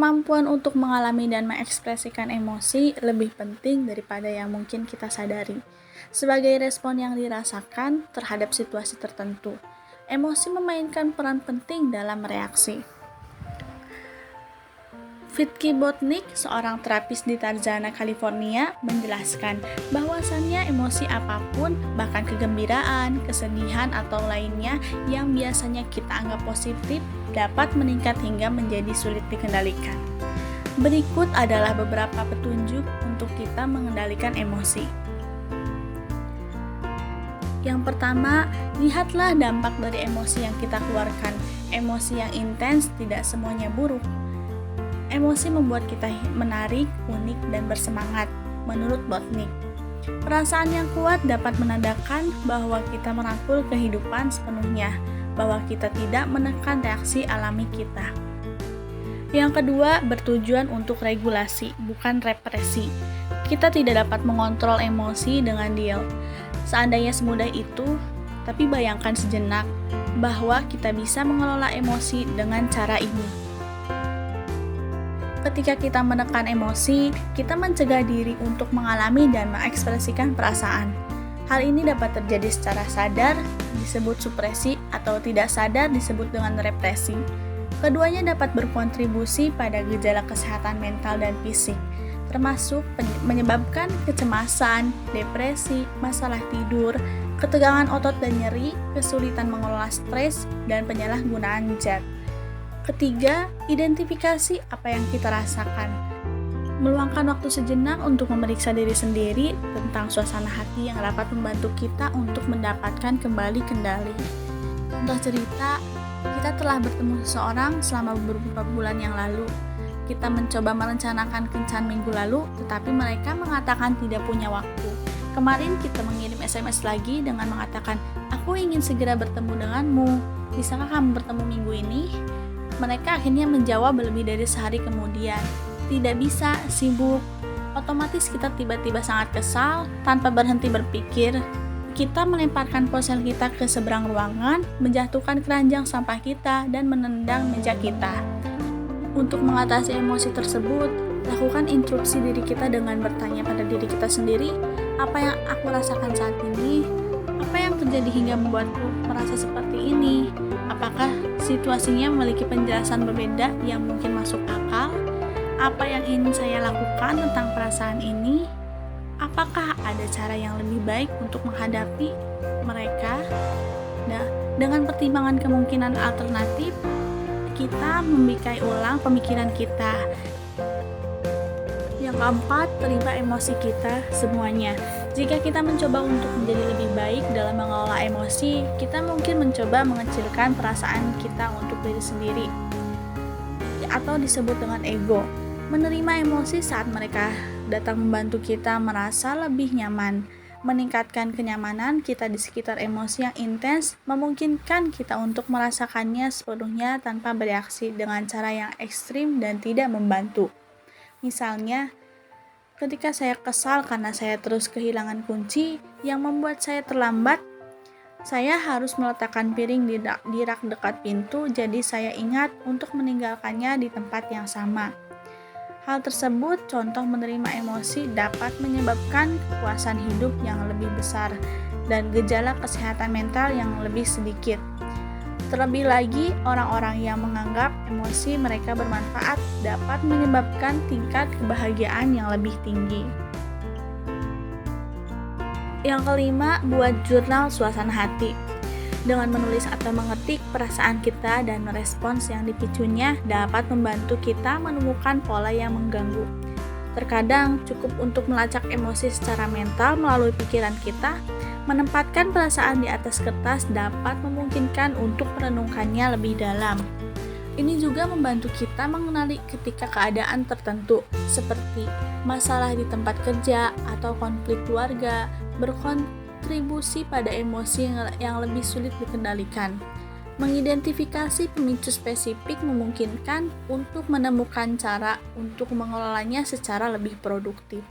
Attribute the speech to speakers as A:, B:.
A: Kemampuan untuk mengalami dan mengekspresikan emosi lebih penting daripada yang mungkin kita sadari. Sebagai respon yang dirasakan terhadap situasi tertentu, emosi memainkan peran penting dalam reaksi. Fitki Botnik, seorang terapis di Tarzana, California, menjelaskan bahwasannya emosi apapun, bahkan kegembiraan, kesedihan, atau lainnya yang biasanya kita anggap positif, dapat meningkat hingga menjadi sulit dikendalikan. Berikut adalah beberapa petunjuk untuk kita mengendalikan emosi. Yang pertama, lihatlah dampak dari emosi yang kita keluarkan. Emosi yang intens tidak semuanya buruk. Emosi membuat kita menarik, unik, dan bersemangat, menurut Botnik. Perasaan yang kuat dapat menandakan bahwa kita merangkul kehidupan sepenuhnya, bahwa kita tidak menekan reaksi alami kita. Yang kedua, bertujuan untuk regulasi, bukan represi. Kita tidak dapat mengontrol emosi dengan deal. Seandainya semudah itu, tapi bayangkan sejenak bahwa kita bisa mengelola emosi dengan cara ini. Ketika kita menekan emosi, kita mencegah diri untuk mengalami dan mengekspresikan perasaan. Hal ini dapat terjadi secara sadar, disebut supresi, atau tidak sadar, disebut dengan represi. Keduanya dapat berkontribusi pada gejala kesehatan mental dan fisik, termasuk menyebabkan kecemasan, depresi, masalah tidur, ketegangan otot dan nyeri, kesulitan mengelola stres, dan penyalahgunaan zat. Ketiga, identifikasi apa yang kita rasakan. Meluangkan waktu sejenak untuk memeriksa diri sendiri tentang suasana hati yang dapat membantu kita untuk mendapatkan kembali kendali. Contoh cerita, kita telah bertemu seseorang selama beberapa bulan yang lalu. Kita mencoba merencanakan kencan minggu lalu, tetapi mereka mengatakan tidak punya waktu. Kemarin kita mengirim SMS lagi dengan mengatakan, "Aku ingin segera bertemu denganmu. Bisakah kamu bertemu minggu ini?" Mereka akhirnya menjawab lebih dari sehari kemudian, "Tidak bisa, sibuk." Otomatis kita tiba-tiba sangat kesal, tanpa berhenti berpikir. Kita melemparkan ponsel kita ke seberang ruangan, menjatuhkan keranjang sampah kita, dan menendang meja kita. Untuk mengatasi emosi tersebut, lakukan introspeksi diri kita dengan bertanya pada diri kita sendiri, apa yang aku rasakan saat ini? Apa yang terjadi hingga membuatku merasa seperti ini? Apakah situasinya memiliki penjelasan berbeda yang mungkin masuk akal? Apa yang ingin saya lakukan tentang perasaan ini? Apakah ada cara yang lebih baik untuk menghadapi mereka? Nah, dengan pertimbangan kemungkinan alternatif, kita membikai ulang pemikiran kita. Yang keempat, terima emosi kita semuanya. Jika kita mencoba untuk menjadi lebih baik dalam mengelola emosi, kita mungkin mencoba mengecilkan perasaan kita untuk diri sendiri, atau disebut dengan ego. Menerima emosi saat mereka datang membantu kita merasa lebih nyaman, meningkatkan kenyamanan kita di sekitar emosi yang intens, memungkinkan kita untuk merasakannya sepenuhnya tanpa bereaksi dengan cara yang ekstrim dan tidak membantu. Misalnya, ketika saya kesal karena saya terus kehilangan kunci yang membuat saya terlambat, saya harus meletakkan piring di rak dekat pintu, jadi saya ingat untuk meninggalkannya di tempat yang sama. Hal tersebut, contoh menerima emosi, dapat menyebabkan kepuasan hidup yang lebih besar dan gejala kesehatan mental yang lebih sedikit. Terlebih lagi, orang-orang yang menganggap emosi mereka bermanfaat dapat menyebabkan tingkat kebahagiaan yang lebih tinggi. Yang kelima, buat jurnal suasana hati. Dengan menulis atau mengetik perasaan kita dan merespons yang dipicunya dapat membantu kita menemukan pola yang mengganggu. Terkadang cukup untuk melacak emosi secara mental melalui pikiran kita. Menempatkan perasaan di atas kertas dapat memungkinkan untuk merenungkannya lebih dalam. Ini juga membantu kita mengenali ketika keadaan tertentu, seperti masalah di tempat kerja atau konflik keluarga, berkontribusi pada emosi yang lebih sulit dikendalikan. Mengidentifikasi pemicu spesifik memungkinkan untuk menemukan cara untuk mengelolanya secara lebih produktif.